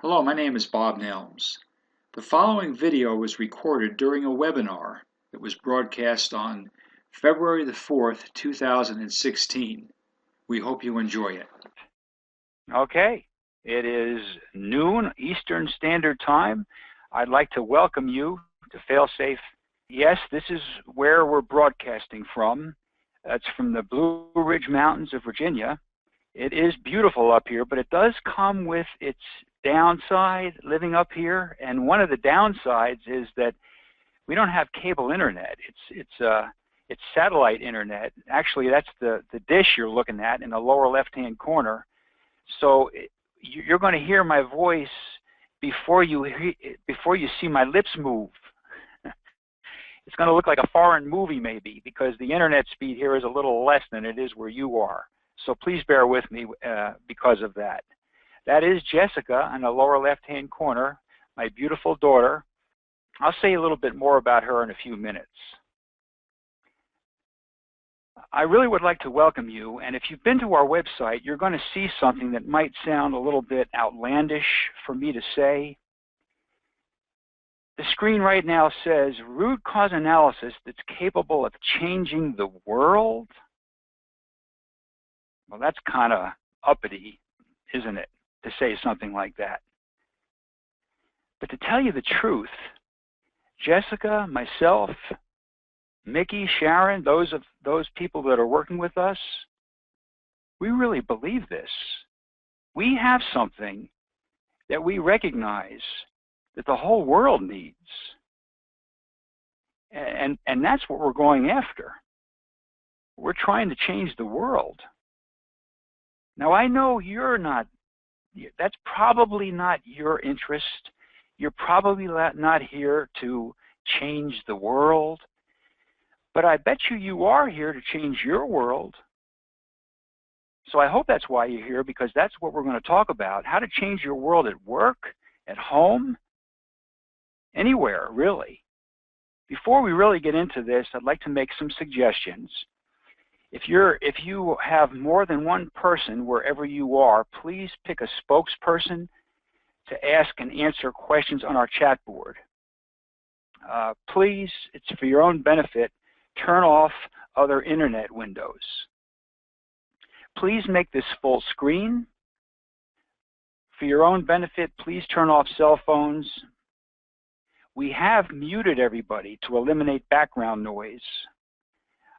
Hello, my name is Bob Nelms. The following video was recorded during a webinar that was broadcast on February the 4th, 2016. We hope you enjoy it. Okay, it is noon Eastern Standard Time. I'd like to welcome you to Failsafe. Yes, this is where we're broadcasting from. That's from the Blue Ridge Mountains of Virginia. It is beautiful up here, but it does come with its downside living up here. And one of the downsides is that we don't have cable internet. It's satellite internet. Actually, that's the dish you're looking at in the lower left-hand corner. So you're going to hear my voice before you see my lips move. It's going to look like a foreign movie maybe, because the internet speed here is a little less than it is where you are. So please bear with me because of that. That is Jessica in the lower left-hand corner, my beautiful daughter. I'll say a little bit more about her in a few minutes. I really would like to welcome you, and if you've been to our website, you're going to see something that might sound a little bit outlandish for me to say. The screen right now says root cause analysis that's capable of changing the world. Well, that's kind of uppity, isn't it, to say something like that? But to tell you the truth, Jessica, myself, Mickey, Sharon, those people that are working with us, we really believe this. We have something that we recognize that the whole world needs. And that's what we're going after. We're trying to change the world. Now, I know that's probably not your interest. You're probably not here to change the world. But I bet you are here to change your world. So I hope that's why you're here, because that's what we're going to talk about, how to change your world at work, at home, anywhere, really. Before we really get into this, I'd like to make some suggestions. If you have more than one person wherever you are, please pick a spokesperson to ask and answer questions on our chat board. Please, it's for your own benefit, turn off other internet windows. Please make this full screen. For your own benefit, please turn off cell phones. We have muted everybody to eliminate background noise.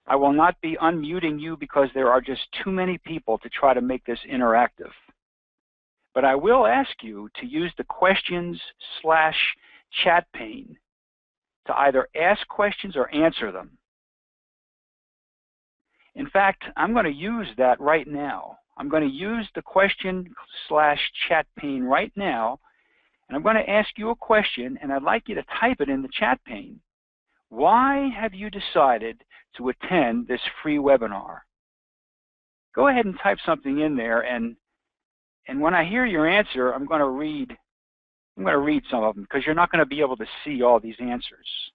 I will not be unmuting you because there are just too many people to try to make this interactive. But I will ask you to use the questions/chat pane to either ask questions or answer them. In fact, I'm going to use that right now. I'm going to use the question/chat pane right now, and I'm going to ask you a question, and I'd like you to type it in the chat pane. Why have you decided to attend this free webinar? Go ahead and type something in there, and when I hear your answer, I'm going to read some of them, because you're not going to be able to see all these answers.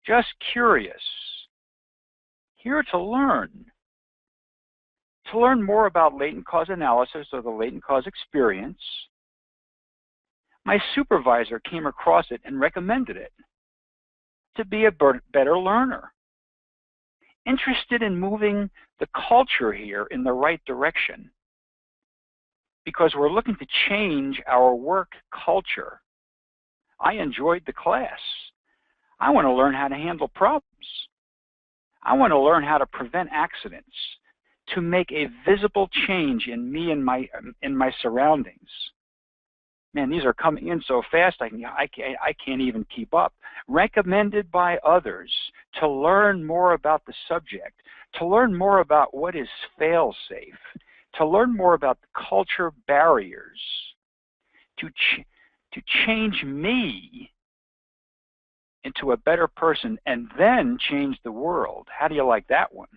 Just curious, here to learn more about latent cause analysis or the latent cause experience. My supervisor came across it and recommended it. To be a better learner. Interested in moving the culture here in the right direction, because we're looking to change our work culture. I enjoyed the class. I want to learn how to handle problems. I want to learn how to prevent accidents, to make a visible change in me and my surroundings. Man, these are coming in so fast I can't even keep up. Recommended by others, to learn more about the subject, to learn more about what is fail-safe, to learn more about the culture barriers, to change me into a better person and then change the world. How do you like that one?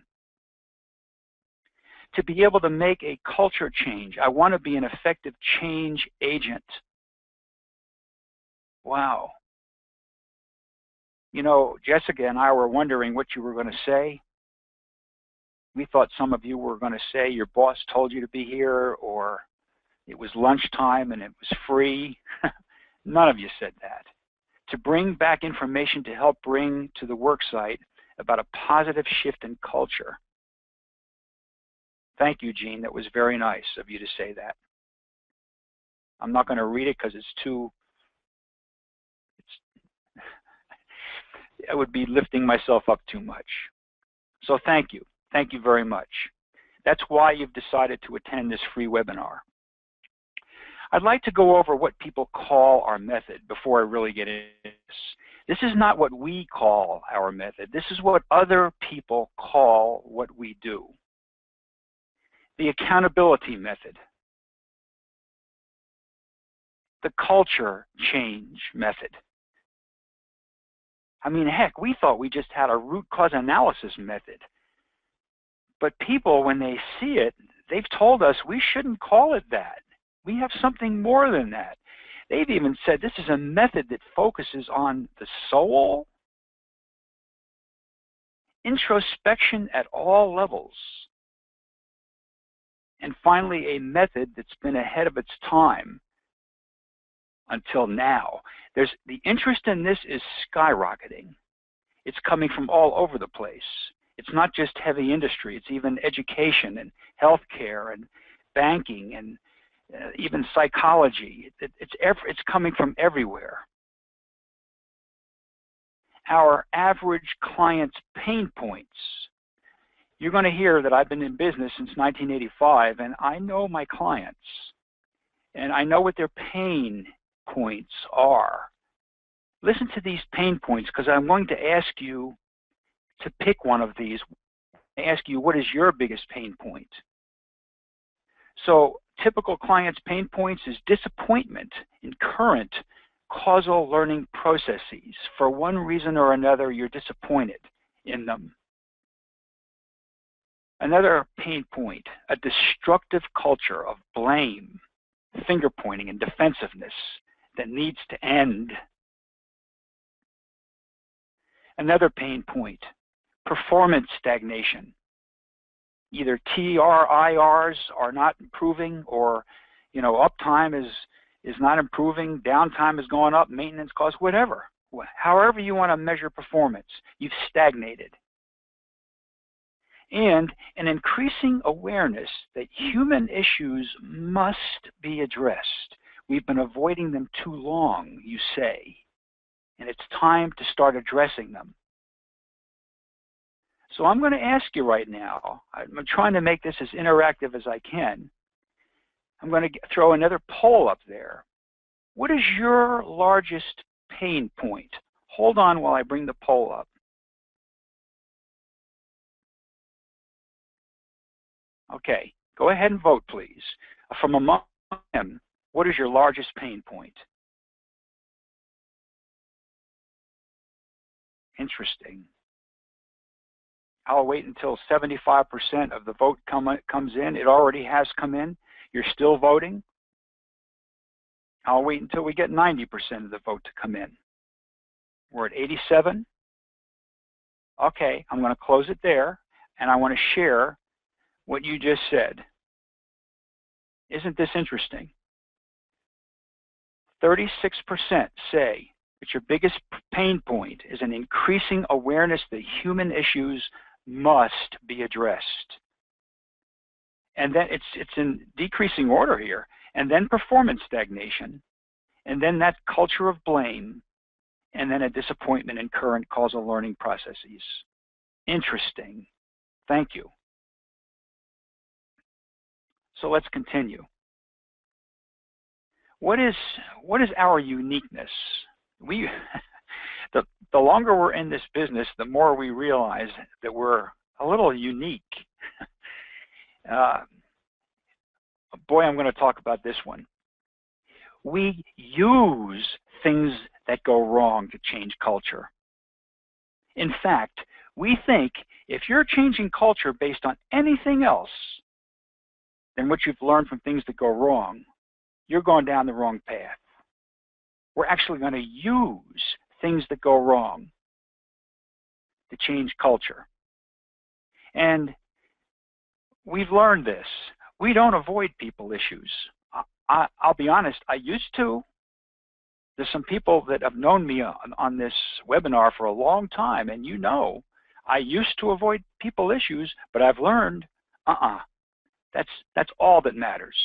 To be able to make a culture change. I want to be an effective change agent. Wow. You know, Jessica and I were wondering what you were going to say. We thought some of you were going to say your boss told you to be here, or it was lunchtime and it was free. None of you said that. To bring back information to help bring to the work site about a positive shift in culture. Thank you, Gene. That was very nice of you to say that. I'm not going to read it because I would be lifting myself up too much. So thank you. Thank you very much. That's why you've decided to attend this free webinar. I'd like to go over what people call our method before I really get into this. This is not what we call our method. This is what other people call what we do. The accountability method. The culture change method. I mean, heck, we thought we just had a root cause analysis method. But people, when they see it, they've told us we shouldn't call it that. We have something more than that. They've even said this is a method that focuses on the soul, introspection at all levels, and finally a method that's been ahead of its time until now. The interest in this is skyrocketing. It's coming from all over the place. It's not just heavy industry. It's even education and healthcare and banking and even psychology. It's coming from everywhere. Our average client's pain points. You're going to hear that I've been in business since 1985, and I know my clients, and I know what their pain points are. Listen to these pain points, because I'm going to ask you to pick one of these. I ask you, what is your biggest pain point? So typical clients' pain points is disappointment in current causal learning processes. For one reason or another, you're disappointed in them. Another pain point, a destructive culture of blame, finger pointing, and defensiveness that needs to end. Another pain point, performance stagnation. Either TRIRs are not improving, or uptime is not improving, downtime is going up, maintenance costs, whatever. However you want to measure performance, you've stagnated. And an increasing awareness that human issues must be addressed. We've been avoiding them too long, you say, and it's time to start addressing them. So I'm going to ask you right now, I'm trying to make this as interactive as I can. I'm going to throw another poll up there. What is your largest pain point? Hold on while I bring the poll up. Okay, go ahead and vote, please. From among them, what is your largest pain point? Interesting. I'll wait until 75% of the vote comes in. It already has come in. You're still voting. I'll wait until we get 90% of the vote to come in. We're at 87. Okay, I'm going to close it there, and I want to share what you just said. Isn't this interesting? 36% say that your biggest pain point is an increasing awareness that human issues must be addressed. And then it's in decreasing order here. And then performance stagnation. And then that culture of blame. And then a disappointment in current causal learning processes. Interesting. Thank you. So let's continue. What is our uniqueness? The longer we're in this business, the more we realize that we're a little unique. Boy, I'm going to talk about this one. We use things that go wrong to change culture. In fact, we think if you're changing culture based on anything else than what you've learned from things that go wrong, you're going down the wrong path. We're actually going to use things that go wrong to change culture. And we've learned this. We don't avoid people issues. I'll be honest, I used to. There's some people that have known me on this webinar for a long time, and you know, I used to avoid people issues, but I've learned, that's all that matters.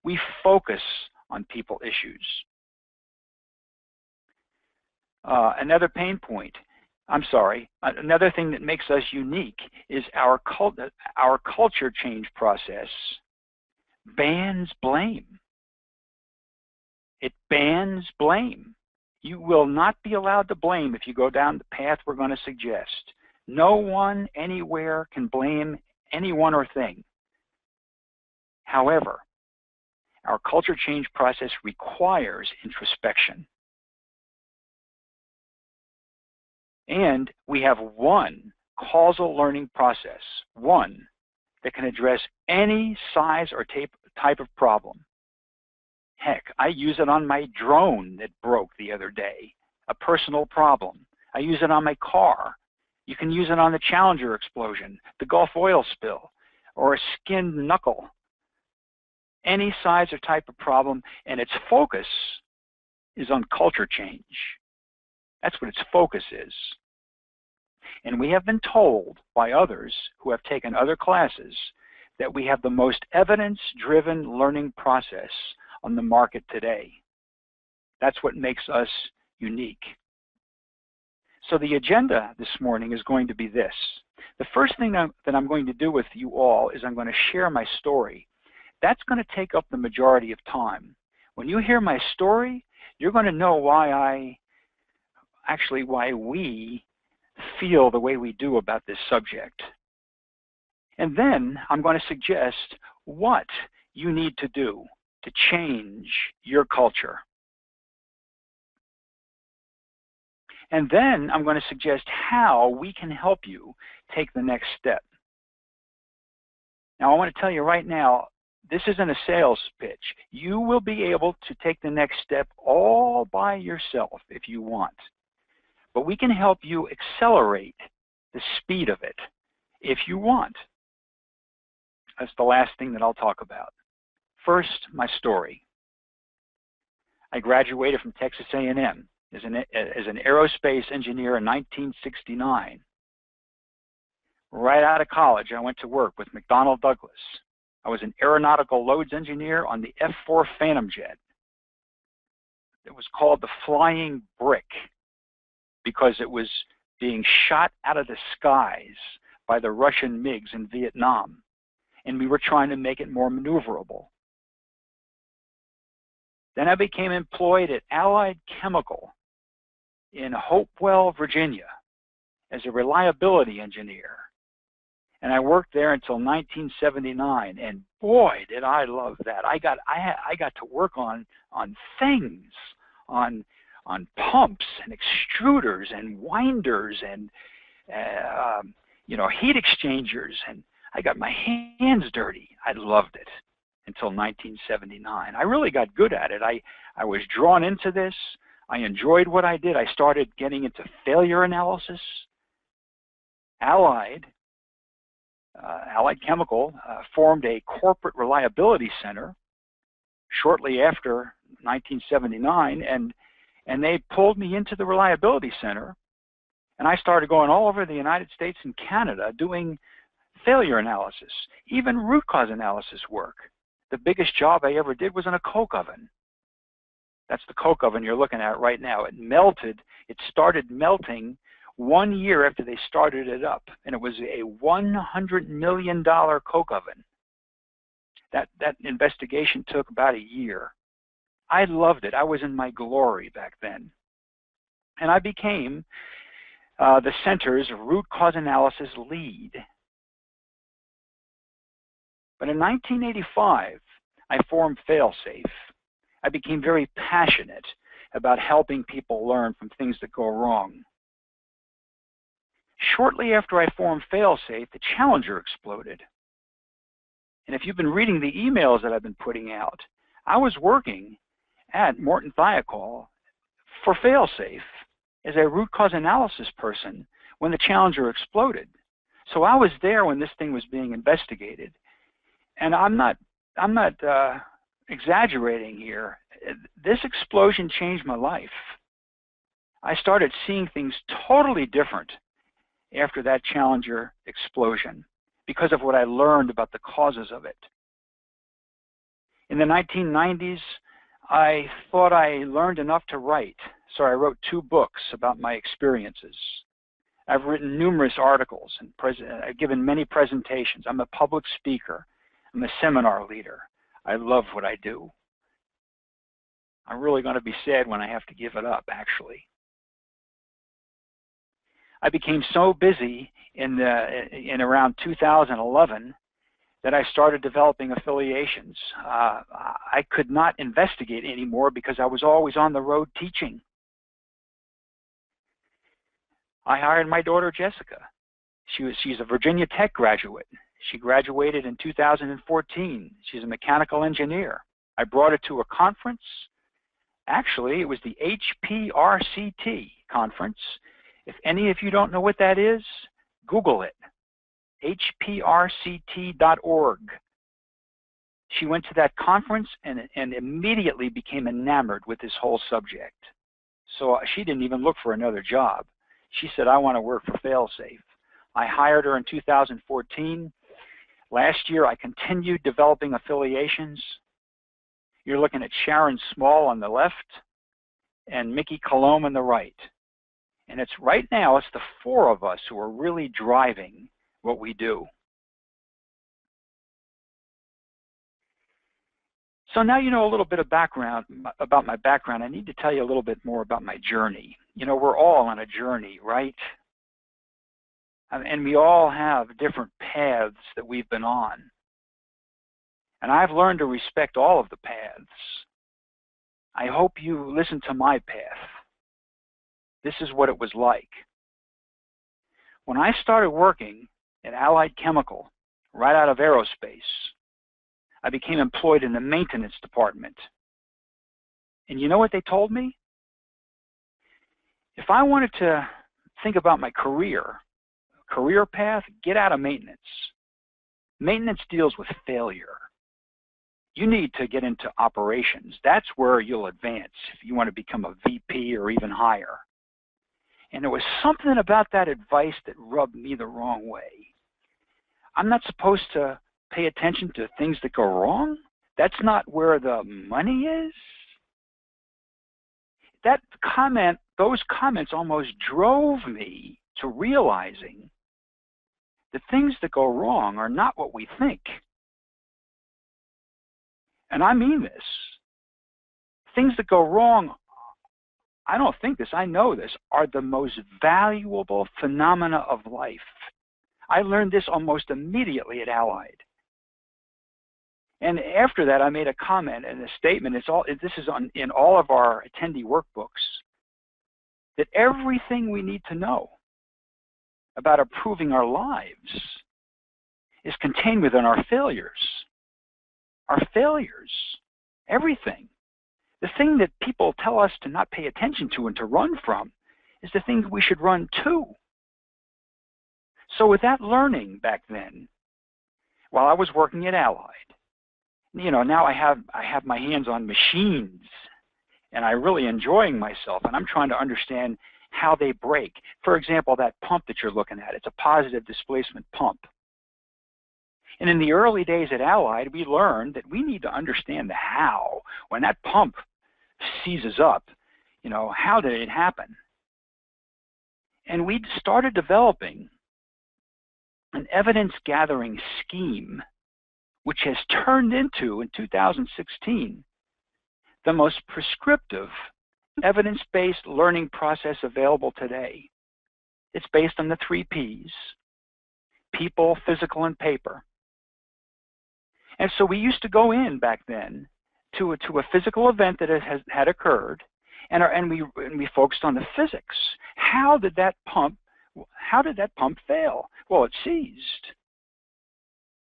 We focus on people issues. Another pain point, another thing that makes us unique is our culture change process bans blame. It bans blame. You will not be allowed to blame if you go down the path we're going to suggest. No one anywhere can blame anyone or thing. However, our culture change process requires introspection. And we have one causal learning process, one that can address any size or type of problem. Heck, I use it on my drone that broke the other day, a personal problem. I use it on my car. You can use it on the Challenger explosion, the Gulf oil spill, or a skinned knuckle. Any size or type of problem, and its focus is on culture change. That's what its focus is. And we have been told by others who have taken other classes that we have the most evidence-driven learning process on the market today. That's what makes us unique. So the agenda this morning is going to be this. The first thing that I'm going to do with you all is I'm going to share my story. That's going to take up the majority of time. When you hear my story, you're going to know why we feel the way we do about this subject. And then I'm going to suggest what you need to do to change your culture. And then I'm going to suggest how we can help you take the next step. Now, I want to tell you right now, this isn't a sales pitch. You will be able to take the next step all by yourself if you want. But we can help you accelerate the speed of it if you want. That's the last thing that I'll talk about. First, my story. I graduated from Texas A&M as an aerospace engineer in 1969. Right out of college, I went to work with McDonnell Douglas. I was an aeronautical loads engineer on the F-4 Phantom jet. It was called the Flying Brick because it was being shot out of the skies by the Russian MiGs in Vietnam, and we were trying to make it more maneuverable. Then I became employed at Allied Chemical in Hopewell, Virginia, as a reliability engineer. And I worked there until 1979, and boy, did I love that. I got to work on things, on pumps and extruders and winders and heat exchangers, and I got my hands dirty. I loved it until 1979. I really got good at it. I was drawn into this. I enjoyed what I did. I started getting into failure analysis. Allied Chemical formed a corporate reliability center shortly after 1979, and they pulled me into the reliability center, and I started going all over the United States and Canada doing failure analysis, even root cause analysis work. The biggest job I ever did was in a coke oven. That's the coke oven you're looking at right now. It started melting 1 year after they started it up, and it was a $100 million coke oven. That investigation took about a year. I loved it. I was in my glory back then. And I became the center's root cause analysis lead. But in 1985, I formed Failsafe. I became very passionate about helping people learn from things that go wrong. Shortly after I formed Failsafe, the Challenger exploded. And if you've been reading the emails that I've been putting out, I was working at Morton Thiokol for Failsafe as a root cause analysis person when the Challenger exploded. So I was there when this thing was being investigated. And I'm not exaggerating here. This explosion changed my life. I started seeing things totally different after that Challenger explosion because of what I learned about the causes of it. In the 1990s, I thought I learned enough to write, so I wrote 2 books about my experiences. I've written numerous articles and I've given many presentations. I'm a public speaker. I'm a seminar leader. I love what I do. I'm really going to be sad when I have to give it up, actually. I became so busy in around 2011 that I started developing affiliations. I could not investigate anymore because I was always on the road teaching. I hired my daughter Jessica. She's a Virginia Tech graduate. She graduated in 2014. She's a mechanical engineer. I brought her to a conference. Actually, it was the HPRCT conference. If any of you don't know what that is, Google it. HPRCT.org. She went to that conference and immediately became enamored with this whole subject. So she didn't even look for another job. She said, I want to work for Failsafe. I hired her in 2014. Last year, I continued developing affiliations. You're looking at Sharon Small on the left and Mickey Colomb on the right. And it's right now, it's the 4 of us who are really driving what we do. So now you know a little bit of background about my background. I need to tell you a little bit more about my journey. You know, we're all on a journey, right? And we all have different paths that we've been on. And I've learned to respect all of the paths. I hope you listen to my path. This is what it was like. When I started working at Allied Chemical, right out of aerospace, I became employed in the maintenance department. And you know what they told me? If I wanted to think about my career path, get out of maintenance. Maintenance deals with failure. You need to get into operations. That's where you'll advance if you want to become a VP or even higher. And there was something about that advice that rubbed me the wrong way. I'm not supposed to pay attention to things that go wrong? That's not where the money is? Those comments almost drove me to realizing that things that go wrong are not what we think. And I mean this. Things that go wrong, I don't think this, I know this, are the most valuable phenomena of life. I learned this almost immediately at Allied. And after that, I made a comment and a statement. This is in all of our attendee workbooks, that everything we need to know about improving our lives is contained within our failures. Our failures, everything. The thing that people tell us to not pay attention to and to run from is the thing we should run to. So with that learning back then, while I was working at Allied, you know, now I have my hands on machines and I'm really enjoying myself, and I'm trying to understand how they break. For example, that pump that you're looking at, it's a positive displacement pump. And in the early days at Allied, we learned that we need to understand the how. When that pump seizes up, you know, how did it happen? And we started developing an evidence-gathering scheme, which has turned into, in 2016, the most prescriptive evidence-based learning process available today. It's based on the 3 Ps: people, physical, and paper. And so we used to go in back then to a physical event that had occurred, and we focused on the physics. How did that pump fail? Well, it seized.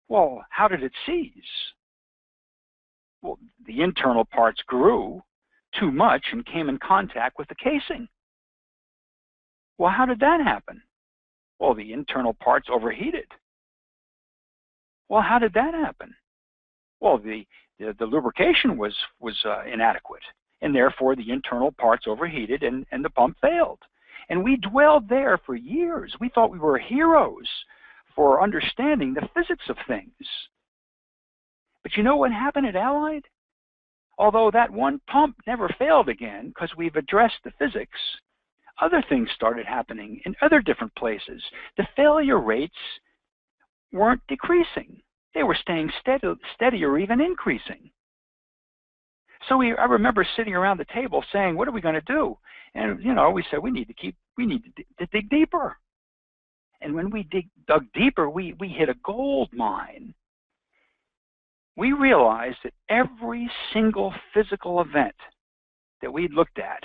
Well, how did it seize? Well, the internal parts grew too much and came in contact with the casing. Well, how did that happen? Well, the internal parts overheated. Well, how did that happen? Well, the lubrication was inadequate, and therefore the internal parts overheated and the pump failed. And we dwelled there for years. We thought we were heroes for understanding the physics of things. But you know what happened at Allied? Although that one pump never failed again because we've addressed the physics, other things started happening in other different places. The failure rates weren't decreasing. They were staying steady or even increasing. So I remember sitting around the table saying, what are we going to do? And, we said, we need to dig deeper. And when we dug deeper, we hit a gold mine. We realized that every single physical event that we'd looked at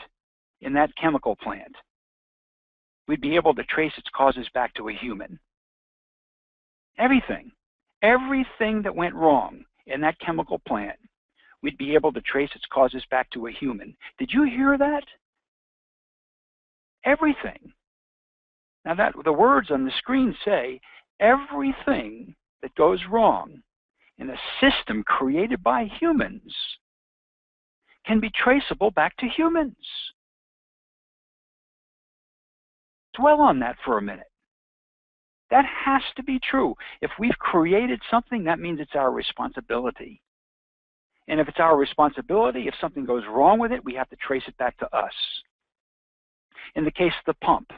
in that chemical plant, we'd be able to trace its causes back to a human. Everything that went wrong in that chemical plant, we'd be able to trace its causes back to a human. Did you hear that? Everything. Now the words on the screen say, everything that goes wrong in a system created by humans can be traceable back to humans. Dwell on that for a minute. That has to be true. If we've created something, that means it's our responsibility. And if it's our responsibility, if something goes wrong with it, we have to trace it back to us. In the case of the pump,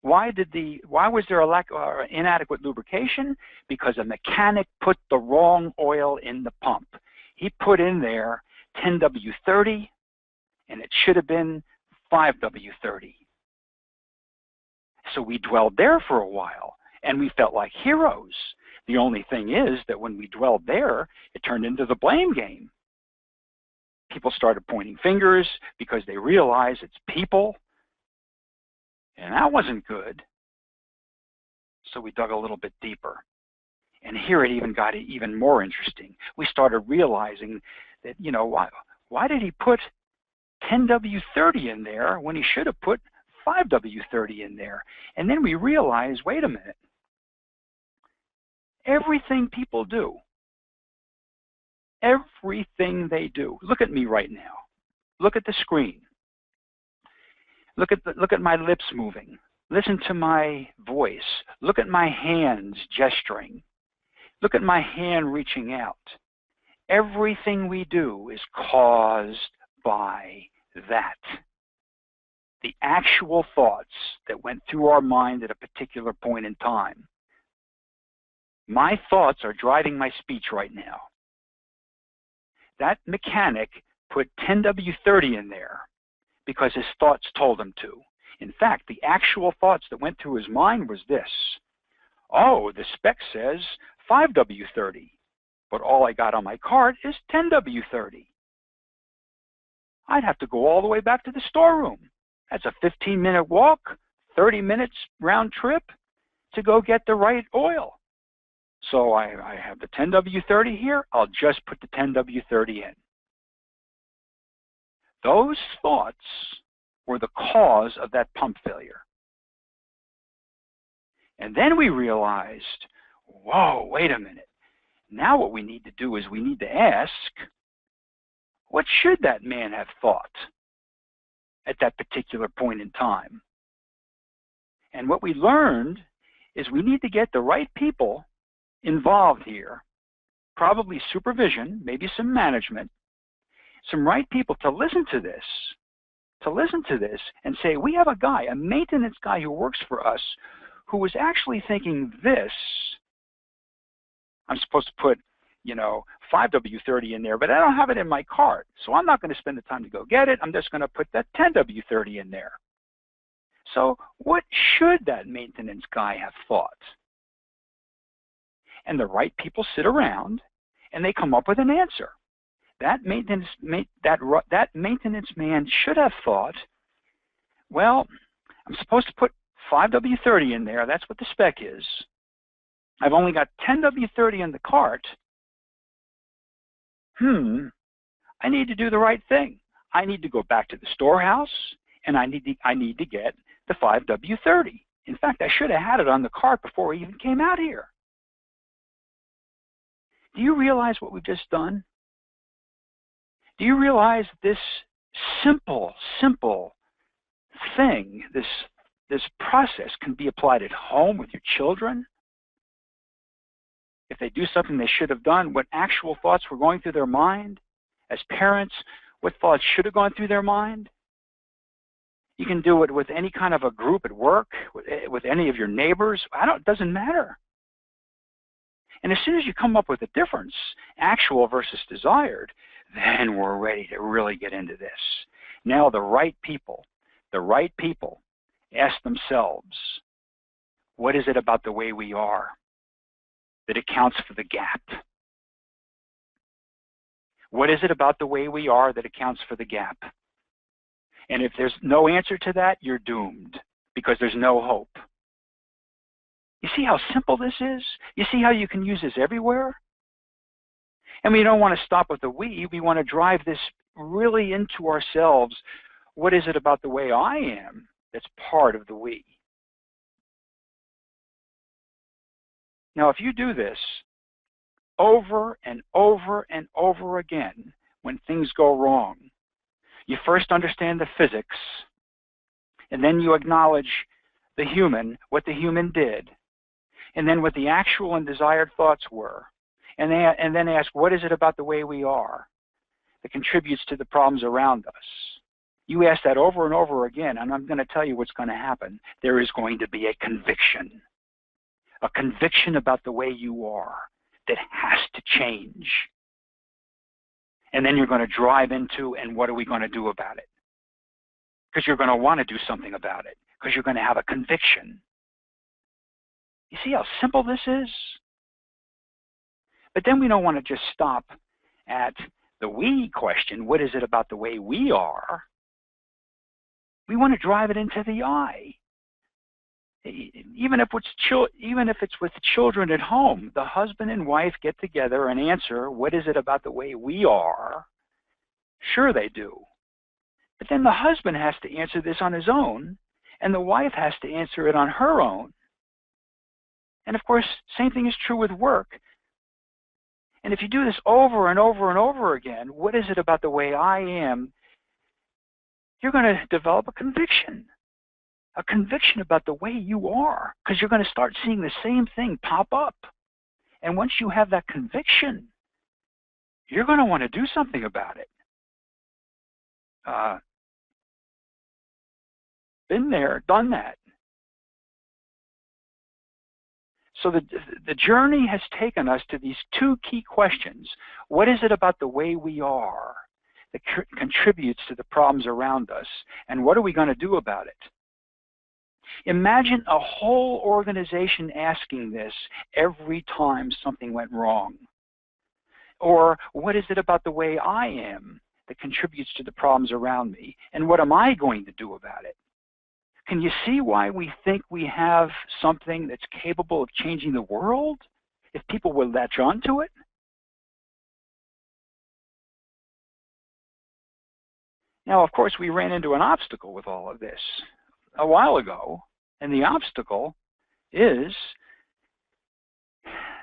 why was there a inadequate lubrication? Because a mechanic put the wrong oil in the pump. He put in there 10W30, and it should have been 5W30. So we dwelled there for a while, and we felt like heroes. The only thing is that when we dwelled there, it turned into the blame game. People started pointing fingers because they realized it's people, and that wasn't good. So we dug a little bit deeper. And here it even got even more interesting. We started realizing that, why did he put 10W30 in there when he should have put 5W30 in there? And then we realized, wait a minute. Everything people do, everything they do. Look at me right now. Look at the screen. Look at my lips moving. Listen to my voice. Look at my hands gesturing. Look at my hand reaching out. Everything we do is caused by that. The actual thoughts that went through our mind at a particular point in time. My thoughts are driving my speech right now. That mechanic put 10W30 in there because his thoughts told him to. In fact, the actual thoughts that went through his mind was this. Oh, the spec says 5W30, but all I got on my cart is 10W30. I'd have to go all the way back to the storeroom. That's a 15-minute walk, 30 minutes round trip to go get the right oil. So I have the 10W30 here. I'll just put the 10W30 in. Those thoughts were the cause of that pump failure. And then we realized, whoa, wait a minute. Now what we need to do is we need to ask, what should that man have thought at that particular point in time? And what we learned is we need to get the right people involved here, probably supervision, maybe some management, some right people to listen to this and say, we have a guy, a maintenance guy who works for us who was actually thinking this. I'm supposed to put, 5W30 in there, but I don't have it in my cart, so I'm not going to spend the time to go get it. I'm just going to put that 10W30 in there. So what should that maintenance guy have thought? And the right people sit around and they come up with an answer. That maintenance man should have thought, well, I'm supposed to put 5W30 in there. That's what the spec is. I've only got 10W30 in the cart. I need to do the right thing. I need to go back to the storehouse and I need to get the 5W30 In fact, I should have had it on the cart before we even came out here. Do you realize what we've just done? Do you realize this simple thing, this process can be applied at home with your children? If they do something they should have done, what actual thoughts were going through their mind? As parents, what thoughts should have gone through their mind? You can do it with any kind of a group at work, with any of your neighbors. It doesn't matter. And as soon as you come up with a difference, actual versus desired, then we're ready to really get into this. Now the right people ask themselves, what is it about the way we are that accounts for the gap? What is it about the way we are that accounts for the gap? And if there's no answer to that, you're doomed, because there's no hope. You see how simple this is? You see how you can use this everywhere? And we don't want to stop with the we want to drive this really into ourselves. What is it about the way I am that's part of the we? Now, if you do this over and over and over again when things go wrong, you first understand the physics, and then you acknowledge the human, what the human did, and then what the actual and desired thoughts were, and then ask, what is it about the way we are that contributes to the problems around us? You ask that over and over again, and I'm going to tell you what's going to happen. There is going to be a conviction about the way you are that has to change. And then you're going to drive into, and what are we going to do about it? Because you're going to want to do something about it, because you're going to have a conviction. You see how simple this is? But then we don't want to just stop at the we question, what is it about the way we are? We want to drive it into the I. Even if it's with children at home, the husband and wife get together and answer, what is it about the way we are? Sure they do. But then the husband has to answer this on his own, and the wife has to answer it on her own. And of course, same thing is true with work. And if you do this over and over and over again, what is it about the way I am? You're going to develop a conviction about the way you are, because you're going to start seeing the same thing pop up. And once you have that conviction, you're going to want to do something about it. Been there, done that. So the journey has taken us to these two key questions. What is it about the way we are that contributes to the problems around us? And what are we going to do about it? Imagine a whole organization asking this every time something went wrong. Or what is it about the way I am that contributes to the problems around me? And what am I going to do about it? Can you see why we think we have something that's capable of changing the world if people will latch on to it? Now, of course, we ran into an obstacle with all of this a while ago, and the obstacle is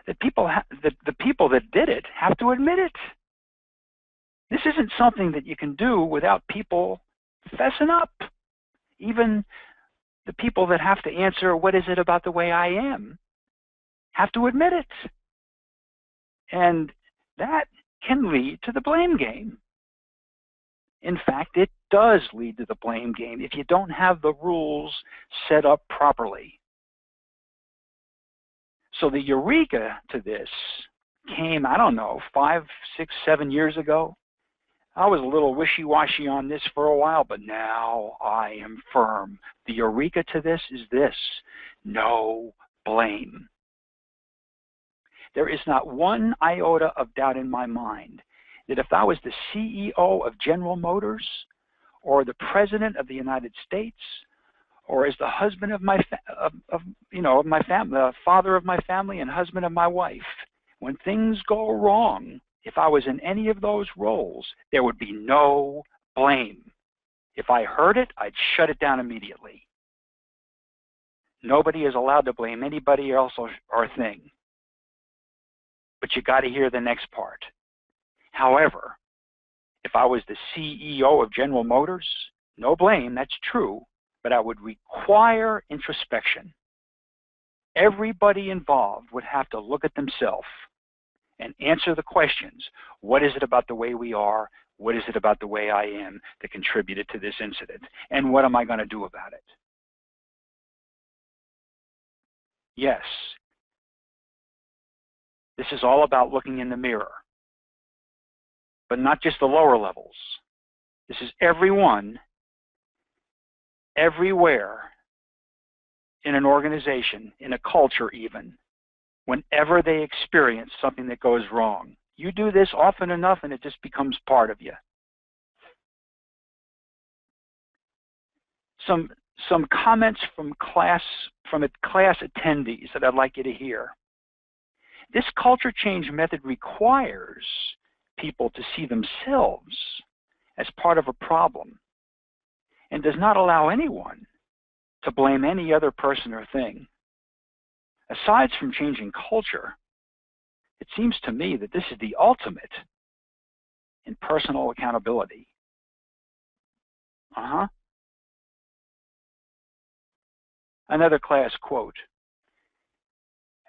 that the people that did it have to admit it. This isn't something that you can do without people fessing up. Even the people that have to answer, what is it about the way I am, have to admit it. And that can lead to the blame game. In fact, it does lead to the blame game if you don't have the rules set up properly. So the eureka to this came, 5, 6, 7 years ago. I was a little wishy-washy on this for a while, but now I am firm. The eureka to this is this: no blame. There is not one iota of doubt in my mind that if I was the CEO of General Motors, or the President of the United States, or as the husband of my the father of my family and husband of my wife, when things go wrong, if I was in any of those roles, there would be no blame. If I heard it, I'd shut it down immediately. Nobody is allowed to blame anybody else or thing. But you got to hear the next part. However, if I was the CEO of General Motors, no blame, that's true, but I would require introspection. Everybody involved would have to look at themselves and answer the questions. What is it about the way we are? What is it about the way I am that contributed to this incident? And what am I going to do about it? Yes, this is all about looking in the mirror, but not just the lower levels. This is everyone, everywhere, in an organization, in a culture even, whenever they experience something that goes wrong. You do this often enough and it just becomes part of you. Some comments from class attendees that I'd like you to hear. This culture change method requires people to see themselves as part of a problem and does not allow anyone to blame any other person or thing. Aside from changing culture, it seems to me that this is the ultimate in personal accountability. Another class quote.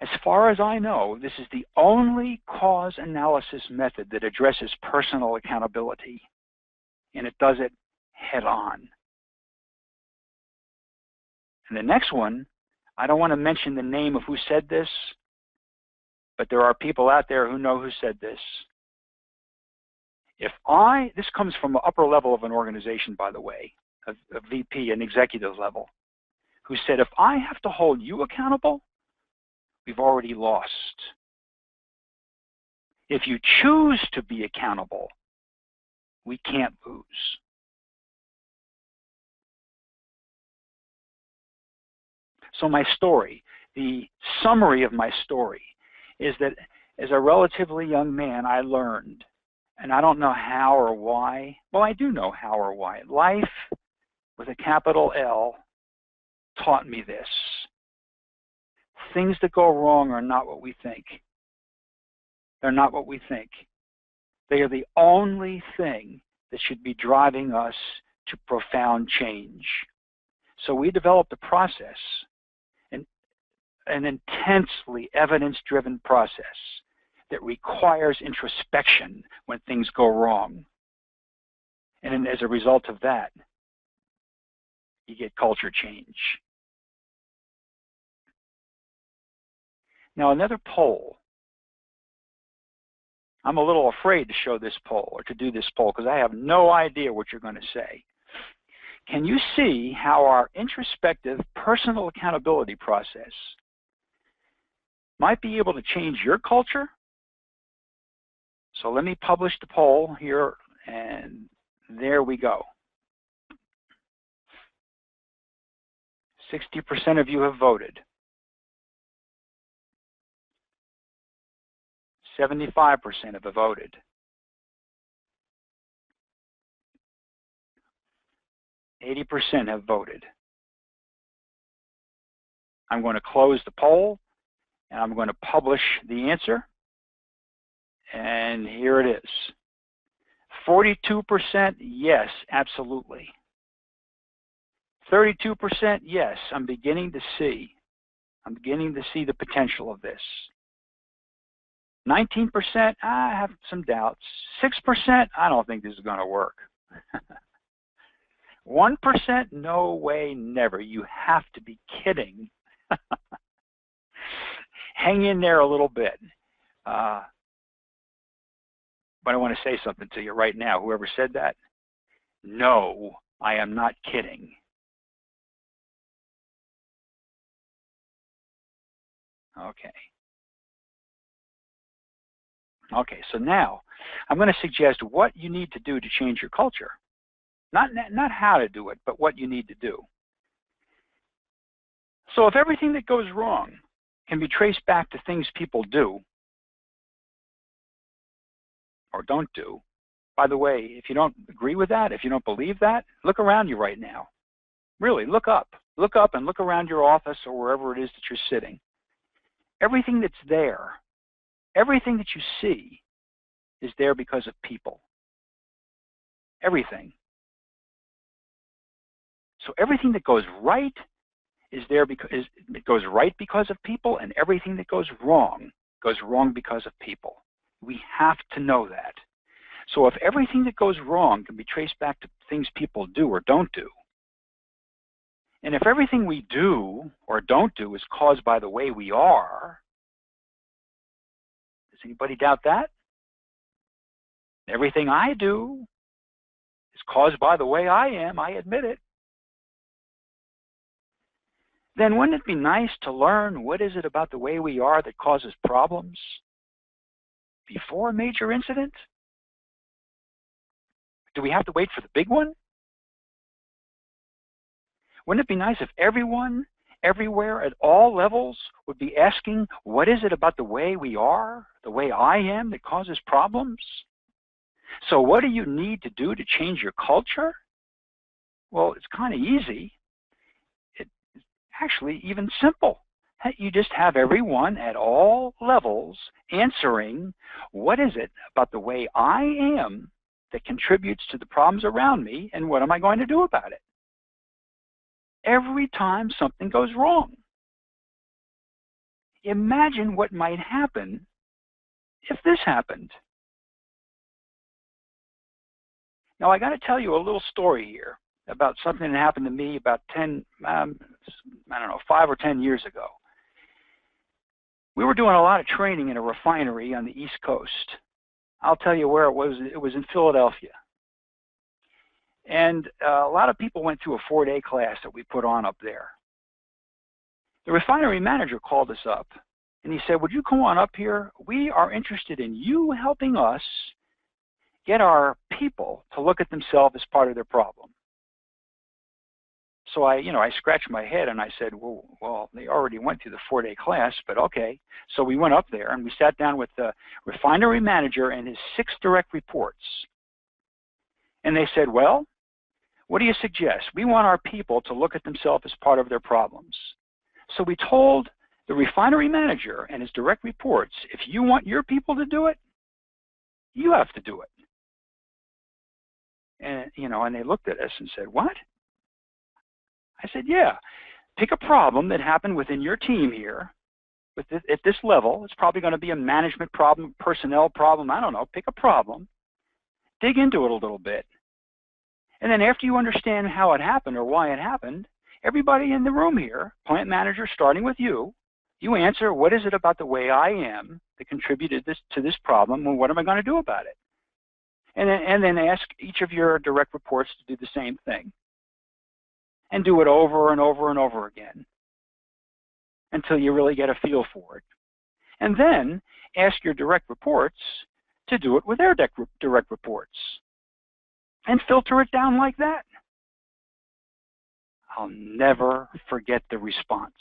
As far as I know, this is the only cause analysis method that addresses personal accountability, and it does it head on. And the next one, I don't want to mention the name of who said this, but there are people out there who know who said this. This comes from the upper level of an organization, by the way, a VP, an executive level, who said, if I have to hold you accountable, we've already lost. If you choose to be accountable, we can't lose. So my story, the summary of my story, is that as a relatively young man, I learned, and I don't know how or why. Well, I do know how or why. Life, with a capital L, taught me this. Things that go wrong are not what we think. They're not what we think. They are the only thing that should be driving us to profound change. So we developed a process, an intensely evidence-driven process that requires introspection when things go wrong. And as a result of that, you get culture change. Now, another poll. I'm a little afraid to show this poll or to do this poll because I have no idea what you're going to say. Can you see how our introspective personal accountability process might be able to change your culture? So let me publish the poll here, and there we go. 60% of you have voted. 75% have voted. %80 have voted. I'm going to close the poll, and I'm going to publish the answer. And here it is. 42% yes, absolutely. 32% yes, I'm beginning to see the potential of this. 19%, I have some doubts. 6%, I don't think this is going to work. 1%, no way, never. You have to be kidding. Hang in there a little bit. But I want to say something to you right now. Whoever said that, no, I am not kidding. Okay, so now I'm going to suggest what you need to do to change your culture. Not how to do it, but what you need to do. So if everything that goes wrong can be traced back to things people do or don't do, by the way, if you don't agree with that, if you don't believe that, look around you right now. Really, look up. Look up and look around your office or wherever it is that you're sitting. Everything that's there, everything that you see is there because of people. Everything. So everything that goes right is there because it goes right because of people, and everything that goes wrong because of people. We have to know that. So if everything that goes wrong can be traced back to things people do or don't do, and if everything we do or don't do is caused by the way we are, does anybody doubt that? Everything I do is caused by the way I am, I admit it. Then wouldn't it be nice to learn what is it about the way we are that causes problems before a major incident? Do we have to wait for the big one? Wouldn't it be nice if everyone, everywhere, at all levels would be asking, what is it about the way we are, the way I am, that causes problems? So what do you need to do to change your culture? Well, it's kind of easy. It's actually even simple. You just have everyone at all levels answering, what is it about the way I am that contributes to the problems around me, and what am I going to do about it? Every time something goes wrong. Imagine what might happen if this happened. Now, I got to tell you a little story here about something that happened to me about 5 or 10 years ago. We were doing a lot of training in a refinery on the East Coast. I'll tell you where it was. It was in Philadelphia. And a lot of people went through a 4-day class that we put on up there. The refinery manager called us up, and he said, would you come on up here? We are interested in you helping us get our people to look at themselves as part of their problem. So I scratched my head and I said, well, they already went through the 4-day class, but okay. So we went up there and we sat down with the refinery manager and his 6 direct reports. And they said, well, what do you suggest? We want our people to look at themselves as part of their problems. So we told the refinery manager and his direct reports, if you want your people to do it, you have to do it. And, and they looked at us and said, what? I said, yeah, pick a problem that happened within your team here. At this level, it's probably going to be a management problem, personnel problem, I don't know. Pick a problem, dig into it a little bit. And then after you understand how it happened or why it happened, everybody in the room here, plant manager starting with you, you answer, what is it about the way I am that contributed to this problem, and what am I going to do about it? And then ask each of your direct reports to do the same thing. And do it over and over and over again until you really get a feel for it. And then ask your direct reports to do it with their direct reports. And filter it down like that. I'll never forget the response.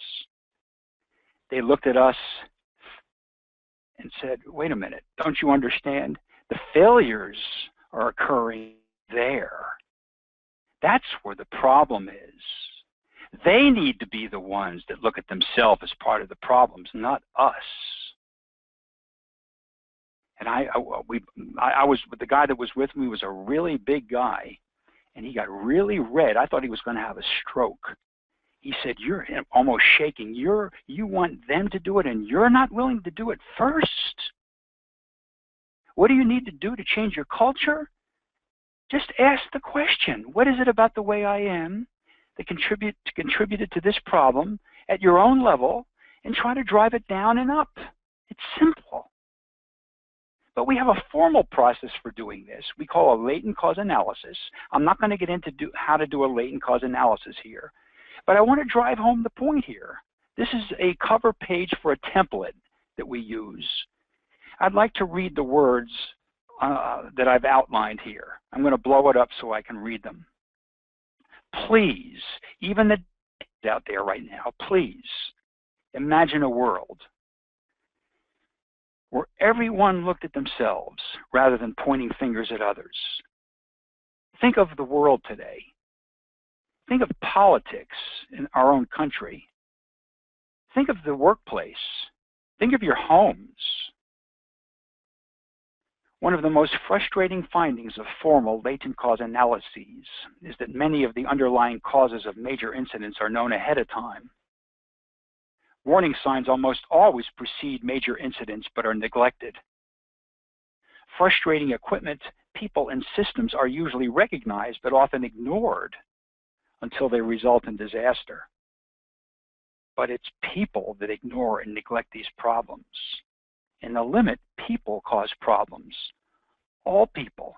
They looked at us and said, wait a minute, don't you understand? The failures are occurring there. That's where the problem is. They need to be the ones that look at themselves as part of the problems, not us. And I was with the guy that was with me was a really big guy, and he got really red. I thought he was going to have a stroke. He said, you're almost shaking. You want them to do it, and you're not willing to do it first? What do you need to do to change your culture? Just ask the question, what is it about the way I am that contributed to this problem at your own level, and try to drive it down and up? It's simple. But we have a formal process for doing this. We call a latent cause analysis. I'm not going to get into how to do a latent cause analysis here, but I want to drive home the point here. This is a cover page for a template that we use. I'd like to read the words that I've outlined here. I'm going to blow it up so I can read them. Please, even the out there right now, please imagine a world where everyone looked at themselves rather than pointing fingers at others. Think of the world today. Think of politics in our own country. Think of the workplace. Think of your homes. One of the most frustrating findings of formal latent cause analyses is that many of the underlying causes of major incidents are known ahead of time. Warning signs almost always precede major incidents but are neglected. Frustrating equipment, people, and systems are usually recognized but often ignored until they result in disaster. But it's people that ignore and neglect these problems. In the limit, people cause problems. All people.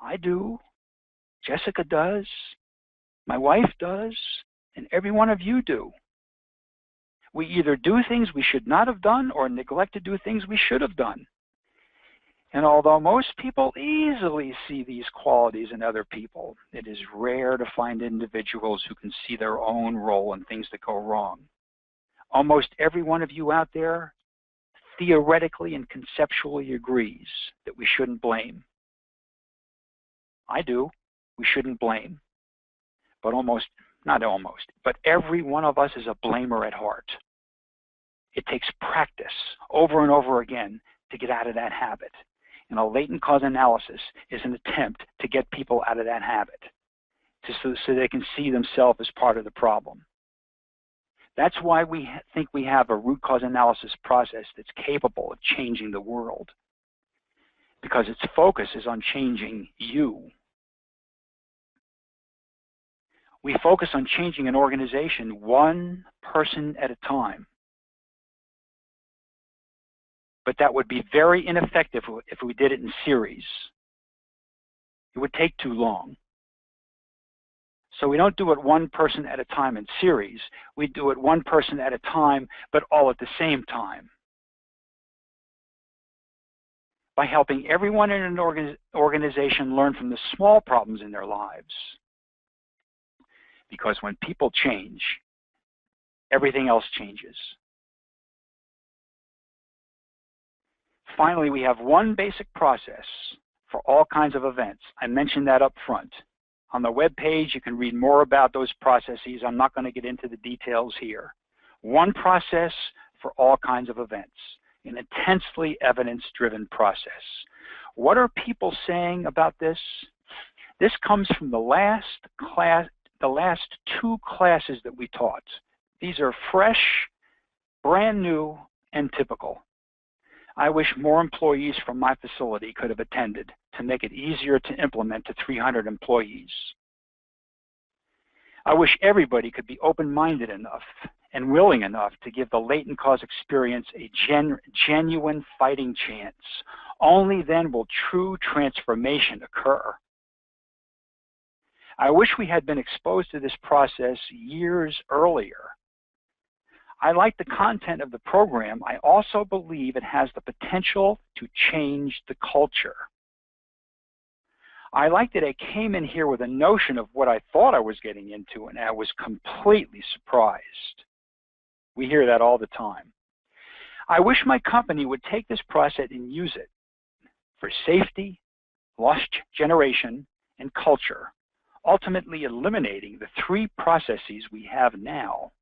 I do. Jessica does. My wife does. And every one of you do. We either do things we should not have done or neglect to do things we should have done. And although most people easily see these qualities in other people, it is rare to find individuals who can see their own role in things that go wrong. Almost every one of you out there theoretically and conceptually agrees that we shouldn't blame. I do. We shouldn't blame. But but every one of us is a blamer at heart. It takes practice over and over again to get out of that habit. And a latent cause analysis is an attempt to get people out of that habit so they can see themselves as part of the problem. That's why we think we have a root cause analysis process that's capable of changing the world, because its focus is on changing you. We focus on changing an organization one person at a time. But that would be very ineffective if we did it in series. It would take too long. So we don't do it one person at a time in series. We do it one person at a time, but all at the same time. By helping everyone in an organization learn from the small problems in their lives. Because when people change, everything else changes. Finally, we have one basic process for all kinds of events. I mentioned that up front. On the web page, you can read more about those processes. I'm not going to get into the details here. One process for all kinds of events, an intensely evidence-driven process. What are people saying about this? This comes from the last two classes that we taught. These are fresh, brand new, and typical. I wish more employees from my facility could have attended to make it easier to implement to 300 employees. I wish everybody could be open-minded enough and willing enough to give the latent cause experience a genuine fighting chance. Only then will true transformation occur. I wish we had been exposed to this process years earlier. I like the content of the program. I also believe it has the potential to change the culture. I like that I came in here with a notion of what I thought I was getting into, and I was completely surprised. We hear that all the time. I wish my company would take this process and use it for safety, loss generation, and culture, ultimately eliminating the three processes we have now.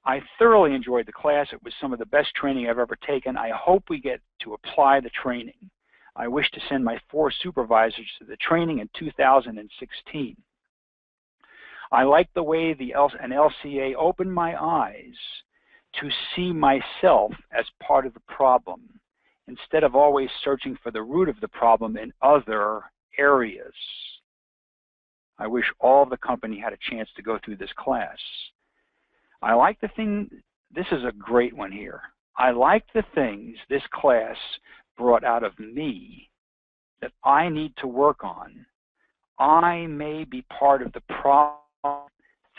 I thoroughly enjoyed the class. It was some of the best training I've ever taken. I hope we get to apply the training. I wish to send my 4 supervisors to the training in 2016. I like the way an LCA opened my eyes to see myself as part of the problem, instead of always searching for the root of the problem in other areas. I wish all of the company had a chance to go through this class. I like the thing, this is a great one here. I like the things this class brought out of me that I need to work on. I may be part of the problem,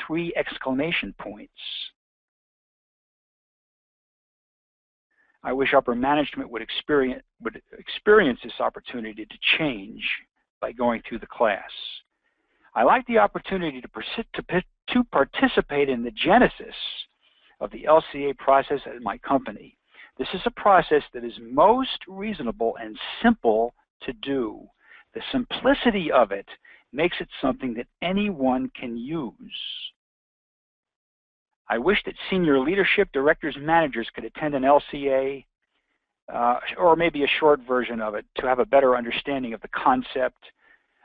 3 exclamation points. I wish upper management would experience this opportunity to change by going through the class. I like the opportunity to participate in the genesis of the LCA process at my company. This is a process that is most reasonable and simple to do. The simplicity of it makes it something that anyone can use. I wish that senior leadership, directors, managers could attend an LCA or maybe a short version of it to have a better understanding of the concept.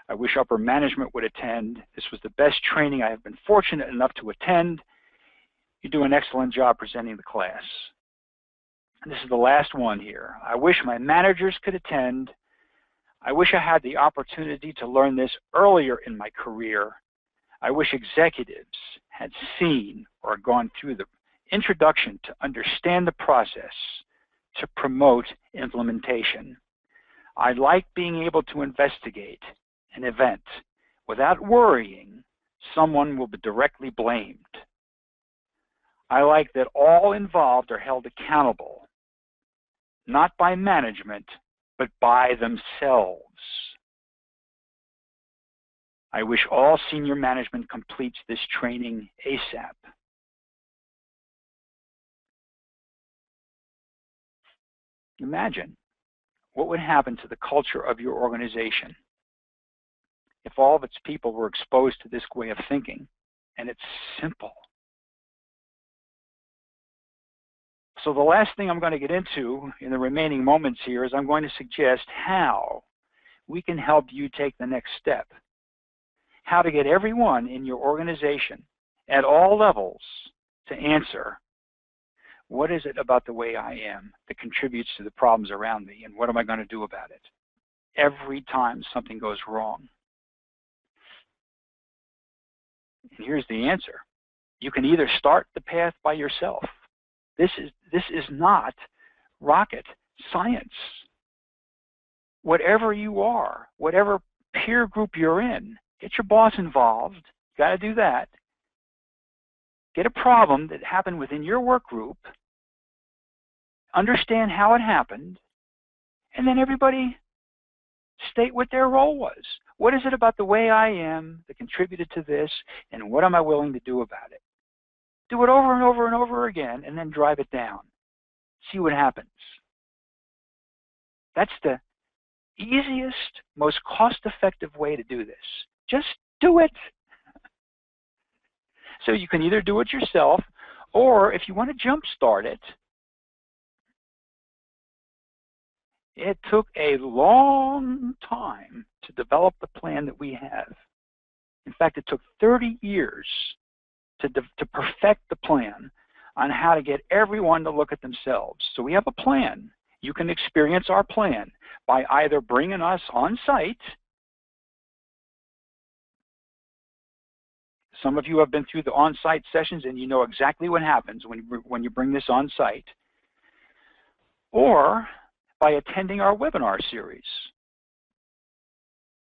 I wish upper management would attend. This was the best training I have been fortunate enough to attend. You do an excellent job presenting the class. And this is the last one here. I wish my managers could attend. I wish I had the opportunity to learn this earlier in my career. I wish executives had seen or gone through the introduction to understand the process to promote implementation. I like being able to investigate an event without worrying someone will be directly blamed. I like that all involved are held accountable, not by management, but by themselves. I wish all senior management completes this training ASAP. Imagine what would happen to the culture of your organization if all of its people were exposed to this way of thinking, and it's simple. So the last thing I'm going to get into in the remaining moments here is I'm going to suggest how we can help you take the next step. How to get everyone in your organization at all levels to answer, what is it about the way I am that contributes to the problems around me, and what am I going to do about it every time something goes wrong? And here's the answer. You can either start the path by yourself. This is not rocket science. Whatever you are, whatever peer group you're in, get your boss involved. You got to do that. Get a problem that happened within your work group. Understand how it happened. And then everybody state what their role was. What is it about the way I am that contributed to this, and what am I willing to do about it? Do it over and over and over again, and then drive it down. See what happens. That's the easiest, most cost-effective way to do this. Just do it. So you can either do it yourself, or if you want to jumpstart it, it took a long time to develop the plan that we have. In fact, it took 30 years to perfect the plan on how to get everyone to look at themselves. So we have a plan. You can experience our plan by either bringing us on site. Some of you have been through the on-site sessions and you know exactly what happens when you bring this on site, or by attending our webinar series.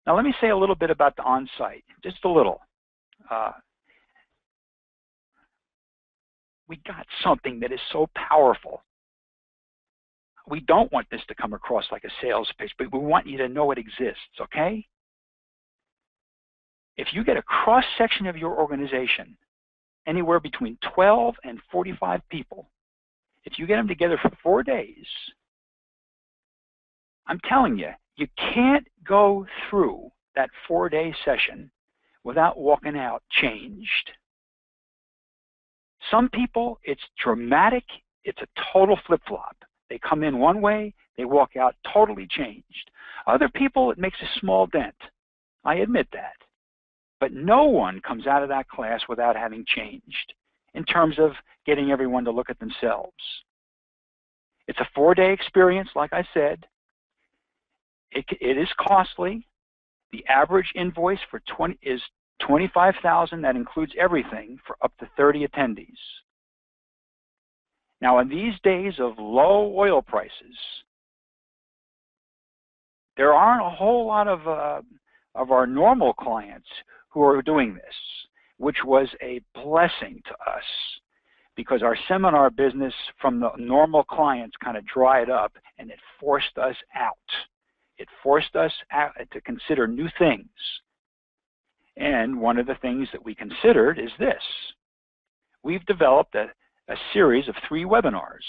Now let me say a little bit about the on-site, just a little. We got something that is so powerful. We don't want this to come across like a sales pitch, but we want you to know it exists, okay? If you get a cross-section of your organization, anywhere between 12 and 45 people, if you get them together for 4 days, I'm telling you, you can't go through that 4-day session without walking out changed. Some people, it's dramatic, it's a total flip-flop. They come in one way, they walk out totally changed. Other people, it makes a small dent. I admit that. But no one comes out of that class without having changed in terms of getting everyone to look at themselves. It's a 4-day experience, like I said. It is costly. The average invoice for is $25,000. That includes everything for up to 30 attendees. Now, in these days of low oil prices, there aren't a whole lot of our normal clients who are doing this, which was a blessing to us because our seminar business from the normal clients kind of dried up and it forced us out. It forced us out to consider new things. And one of the things that we considered is this. We've developed a series of 3 webinars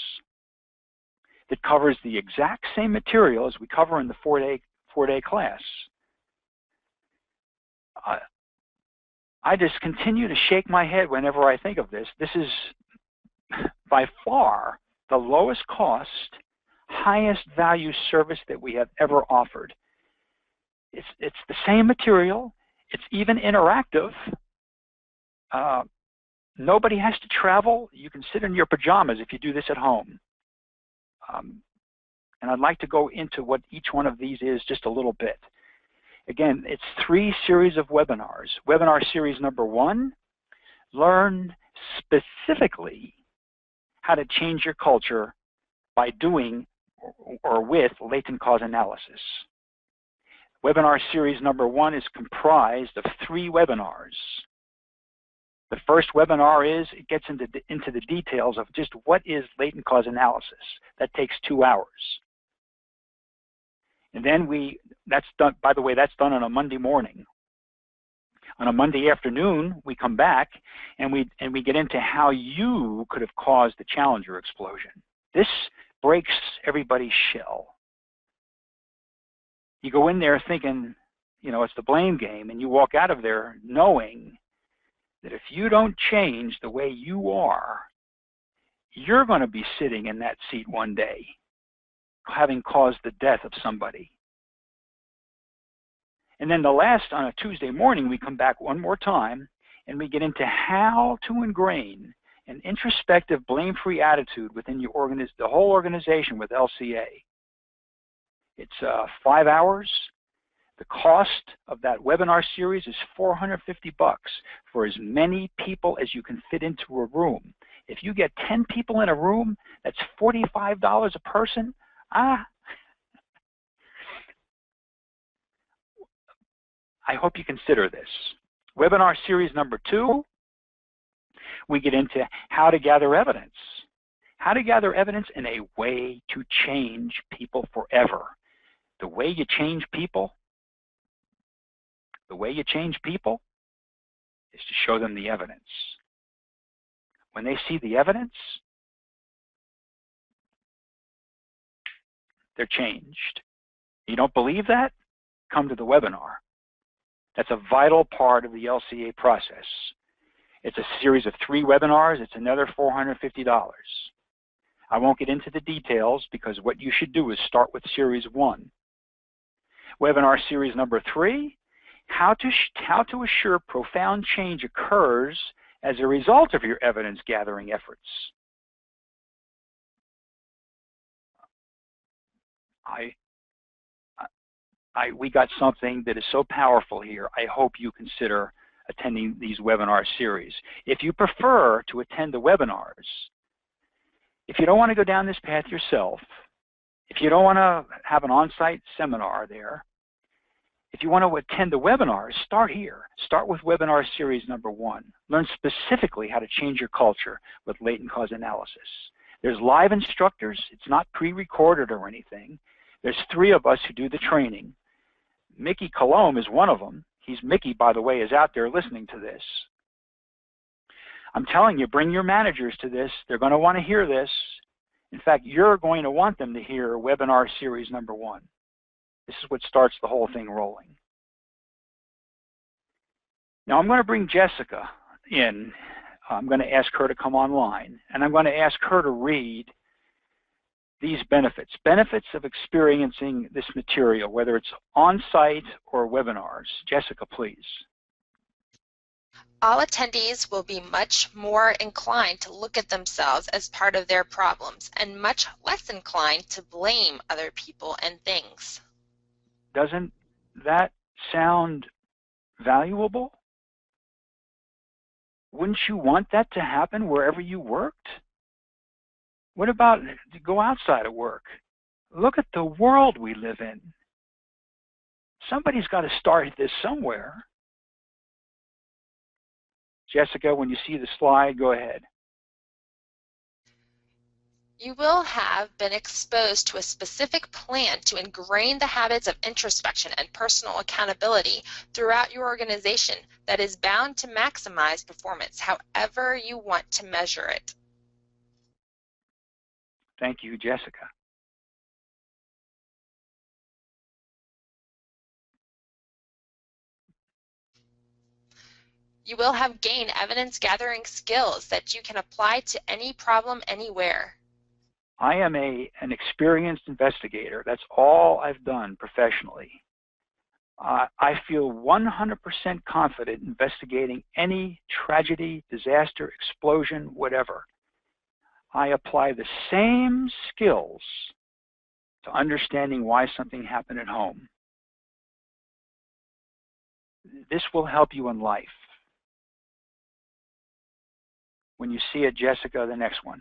that covers the exact same material as we cover in the 4-day class. I just continue to shake my head whenever I think of this. This is by far the lowest cost, highest value service that we have ever offered. It's the same material. It's even interactive. Nobody has to travel. You can sit in your pajamas if you do this at home. And I'd like to go into what each one of these is just a little bit. Again, it's 3 series of webinars. Webinar series number 1, learn specifically how to change your culture by doing or with latent cause analysis. Webinar series number 1 is comprised of 3 webinars. The first webinar it gets into the details of just what is latent cause analysis. That takes 2 hours. And then that's done, by the way, that's done on a Monday morning. On a Monday afternoon, we come back and we get into how you could have caused the Challenger explosion. This breaks everybody's shell. You go in there thinking, you know, it's the blame game, and you walk out of there knowing that if you don't change the way you are, you're going to be sitting in that seat one day, having caused the death of somebody. And then on a Tuesday morning, we come back one more time and we get into how to ingrain an introspective, blame-free attitude within your the whole organization with LCA. It's 5 hours. The cost of that webinar series is $450 for as many people as you can fit into a room. If you get 10 people in a room, that's $45 a person. I hope you consider this. Webinar series number 2, we get into how to gather evidence. How to gather evidence in a way to change people forever. The way you change people is to show them the evidence. When they see the evidence, they're changed. You don't believe that? Come to the webinar. That's a vital part of the LCA process. It's a series of 3 webinars. It's another $450. I won't get into the details because what you should do is start with series 1. Webinar series number 3, how to assure profound change occurs as a result of your evidence gathering efforts. We got something that is so powerful here. I hope you consider attending these webinar series. If you prefer to attend the webinars, if you don't want to go down this path yourself, if you don't want to have an on-site seminar there, if you want to attend the webinars, start here. Start with webinar series number 1. Learn specifically how to change your culture with latent cause analysis. There's live instructors. It's not pre-recorded or anything. There's 3 of us who do the training. Mickey Colomb is one of them. Mickey, by the way, is out there listening to this. I'm telling you, bring your managers to this. They're going to want to hear this. In fact, you're going to want them to hear webinar series number 1. This is what starts the whole thing rolling. Now I'm going to bring Jessica in. I'm going to ask her to come online, and I'm going to ask her to read these benefits of experiencing this material, whether it's on-site or webinars. Jessica, please. All attendees will be much more inclined to look at themselves as part of their problems and much less inclined to blame other people and things. Doesn't that sound valuable? Wouldn't you want that to happen wherever you worked? What about to go outside of work? Look at the world we live in. Somebody's got to start this somewhere. Jessica, when you see the slide, go ahead. You will have been exposed to a specific plan to ingrain the habits of introspection and personal accountability throughout your organization that is bound to maximize performance however you want to measure it. Thank you, Jessica. You will have gained evidence gathering skills that you can apply to any problem anywhere. I am an experienced investigator. That's all I've done professionally. I feel 100% confident investigating any tragedy, disaster, explosion, whatever. I apply the same skills to understanding why something happened at home. This will help you in life. When you see it, Jessica, the next one.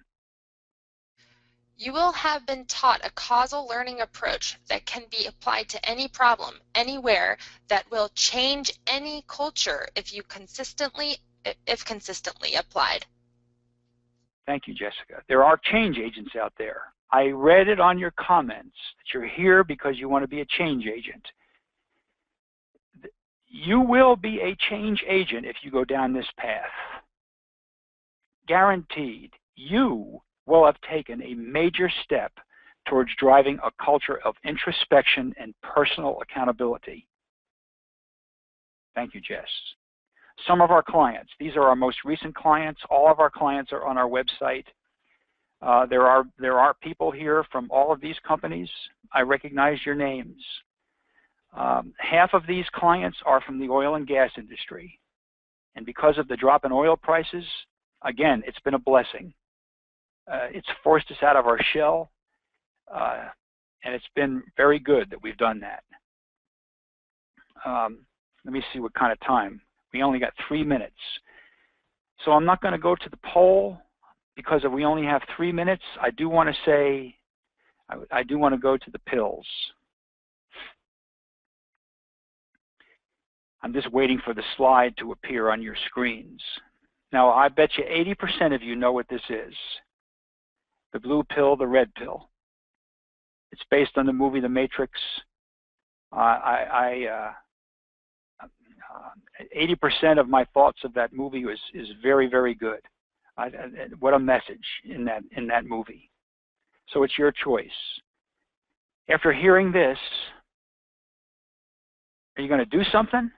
You will have been taught a causal learning approach that can be applied to any problem, anywhere, that will change any culture if consistently applied. Thank you, Jessica. There are change agents out there. I read it on your comments that you're here because you want to be a change agent. You will be a change agent if you go down this path. Guaranteed, you will have taken a major step towards driving a culture of introspection and personal accountability. Thank you, Jess. Some of our clients, these are our most recent clients. All of our clients are on our website. There are people here from all of these companies. I recognize your names. Half of these clients are from the oil and gas industry. And because of the drop in oil prices, again, it's been a blessing. It's forced us out of our shell, and it's been very good that we've done that. Let me see what kind of time. We only got 3 minutes. So I'm not going to go to the poll because we only have 3 minutes. I do want to say, I do want to go to the pills. I'm just waiting for the slide to appear on your screens. Now, I bet you 80% of you know what this is. The blue pill, the red pill. It's based on the movie The Matrix. 80% of my thoughts of that movie is very, very good. What a message in that movie. So it's your choice. After hearing this, are you going to do something?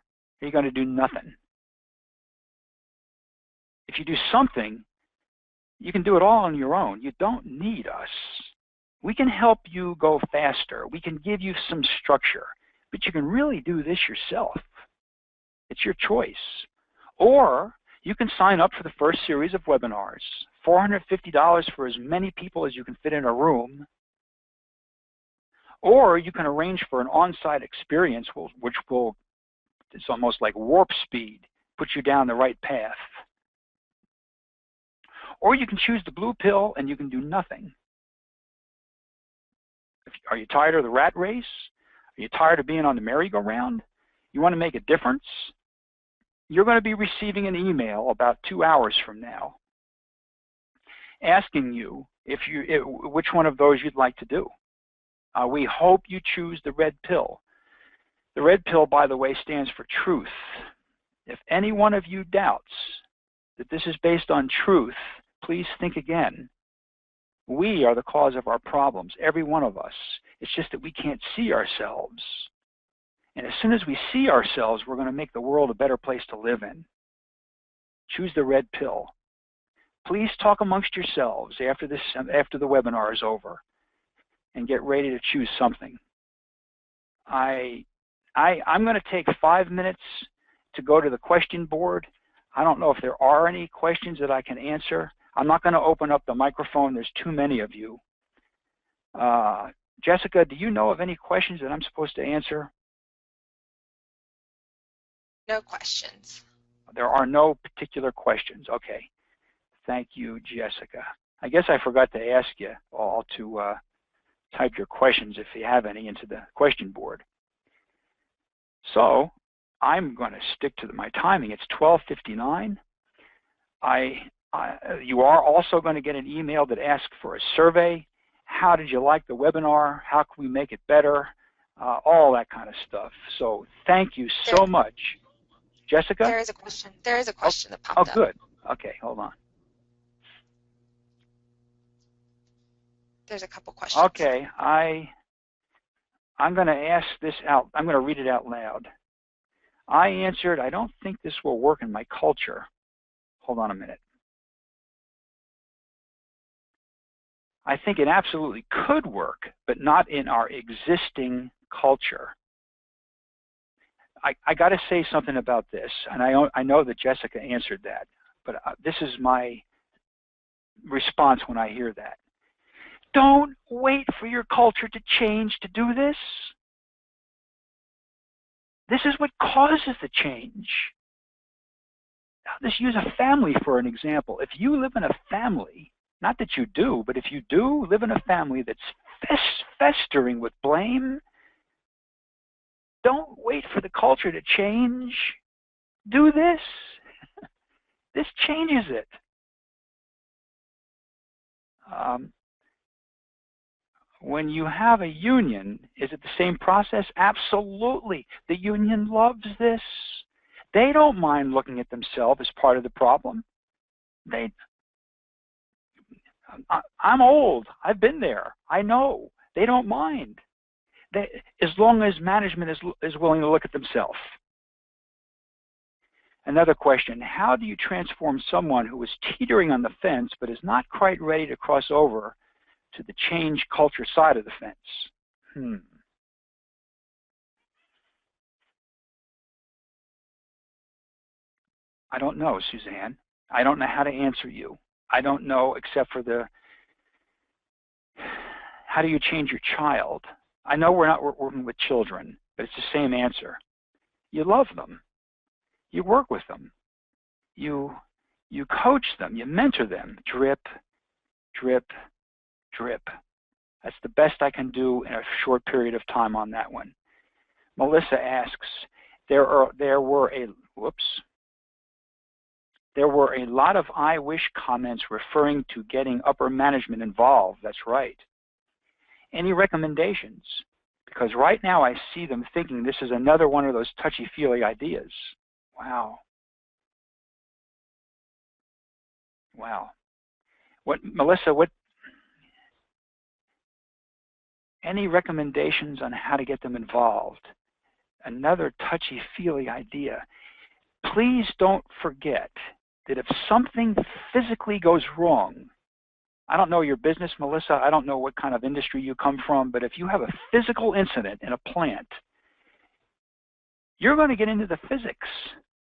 Or are you going to do nothing? If you do something, you can do it all on your own. You don't need us. We can help you go faster. We can give you some structure, but you can really do this yourself. It's your choice. Or you can sign up for the first series of webinars, $450 for as many people as you can fit in a room. Or you can arrange for an on-site experience, which will, it's almost like warp speed, put you down the right path. Or you can choose the blue pill and you can do nothing. Are you tired of the rat race? Are you tired of being on the merry-go-round? You want to make a difference? You're going to be receiving an email about 2 hours from now asking you which one of those you'd like to do. We hope you choose the red pill. The red pill, by the way, stands for truth. If any one of you doubts that this is based on truth, please think again. We are the cause of our problems, every one of us. It's just that we can't see ourselves. And as soon as we see ourselves, we're going to make the world a better place to live in. Choose the red pill. Please talk amongst yourselves after the webinar is over and get ready to choose something. I'm going to take 5 minutes to go to the question board. I don't know if there are any questions that I can answer. I'm not going to open up the microphone. There's too many of you. Jessica, do you know of any questions that I'm supposed to answer? No questions. There are no particular questions. Okay. Thank you, Jessica. I guess I forgot to ask you all to type your questions, if you have any, into the question board. So I'm going to stick to my timing. It's 12:59. You are also going to get an email that asks for a survey. How did you like the webinar? How can we make it better? All that kind of stuff. So thank you so much. Jessica? There is a question. There is a question that popped up. Oh, good. Okay, hold on. There's a couple questions. Okay, I'm going to ask this out. I'm going to read it out loud. I answered, I don't think this will work in my culture. Hold on a minute. I think it absolutely could work, but not in our existing culture. I got to say something about this, and I know that Jessica answered that, but this is my response when I hear that. Don't wait for your culture to change to do this. This is what causes the change. Now, let's use a family for an example. If you live in a family, not that you do, but if you do live in a family that's festering with blame, don't wait for the culture to change. Do this. This changes it. When you have a union, is it the same process? Absolutely. The union loves this. They don't mind looking at themselves as part of the problem. I'm old. I've been there. I know. They don't mind. As long as management is willing to look at themselves. Another question, how do you transform someone who is teetering on the fence but is not quite ready to cross over to the change culture side of the fence? I don't know, Suzanne. I don't know how to answer you. I don't know except for how do you change your child? I know we're not working with children, but it's the same answer. You love them. You work with them. You coach them. You mentor them. Drip, drip, drip. That's the best I can do in a short period of time on that one. Melissa asks, there were a lot of I wish comments referring to getting upper management involved. That's right. Any recommendations? Because right now I see them thinking this is another one of those touchy-feely ideas. Wow. Wow. Melissa, any recommendations on how to get them involved? Another touchy-feely idea. Please don't forget that if something physically goes wrong, I don't know your business, Melissa, I don't know what kind of industry you come from, but if you have a physical incident in a plant, you're going to get into the physics,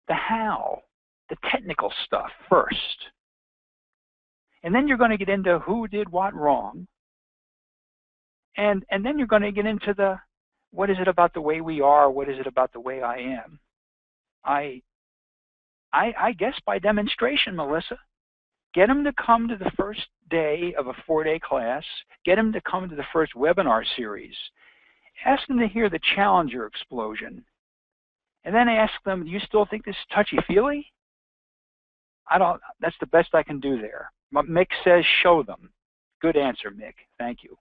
the how, the technical stuff first. And then you're going to get into who did what wrong. And then you're going to get into the, what is it about the way we are? What is it about the way I am? I guess by demonstration, Melissa. Get them to come to the first day of a 4-day class. Get them to come to the first webinar series. Ask them to hear the Challenger explosion. And then ask them, do you still think this is touchy-feely? That's the best I can do there. Mick says show them. Good answer, Mick. Thank you.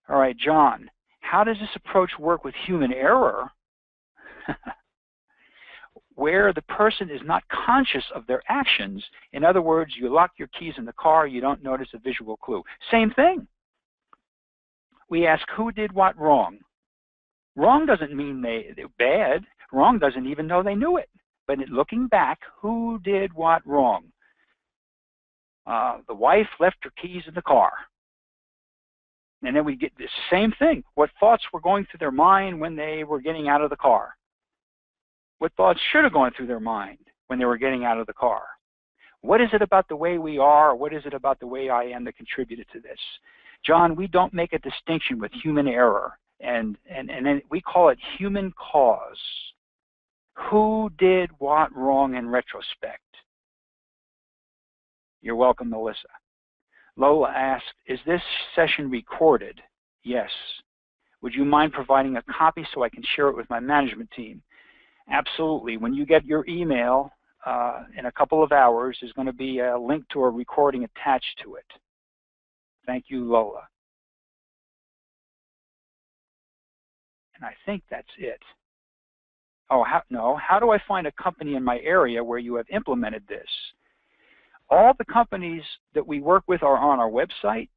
All right, John, how does this approach work with human error? Where the person is not conscious of their actions. In other words, you lock your keys in the car, you don't notice a visual clue. Same thing. We ask who did what wrong. Wrong doesn't mean they're bad. Wrong doesn't even know they knew it. But looking back, who did what wrong? The wife left her keys in the car. And then we get the same thing. What thoughts were going through their mind when they were getting out of the car? What thoughts should have gone through their mind when they were getting out of the car? What is it about the way we are? What is it about the way I am that contributed to this? John, we don't make a distinction with human error, and then we call it human cause. Who did what wrong in retrospect? You're welcome, Melissa. Lola asked, is this session recorded? Yes. Would you mind providing a copy so I can share it with my management team? Absolutely. When you get your email in a couple of hours, there's going to be a link to a recording attached to it. Thank you, Lola. And I think that's it. Oh, how do I find a company in my area where you have implemented this? All the companies that we work with are on our website.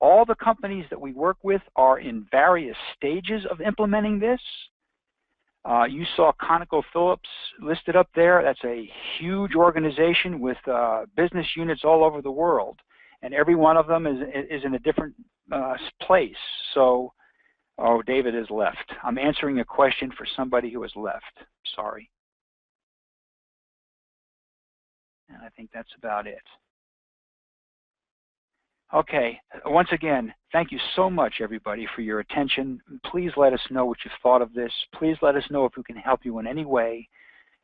All the companies that we work with are in various stages of implementing this. You saw ConocoPhillips listed up there. That's a huge organization with business units all over the world, and every one of them is in a different place. So, oh, David has left. I'm answering a question for somebody who has left. Sorry. And I think that's about it. Okay, once again, thank you so much, everybody, for your attention. Please let us know what you've thought of this. Please let us know if we can help you in any way.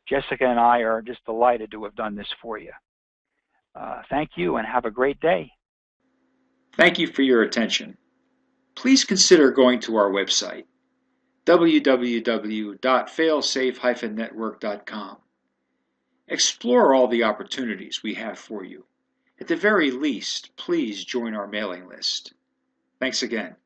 Jessica and I are just delighted to have done this for you. Thank you and have a great day. Thank you for your attention. Please consider going to our website, www.failsafe-network.com. Explore all the opportunities we have for you. At the very least, please join our mailing list. Thanks again.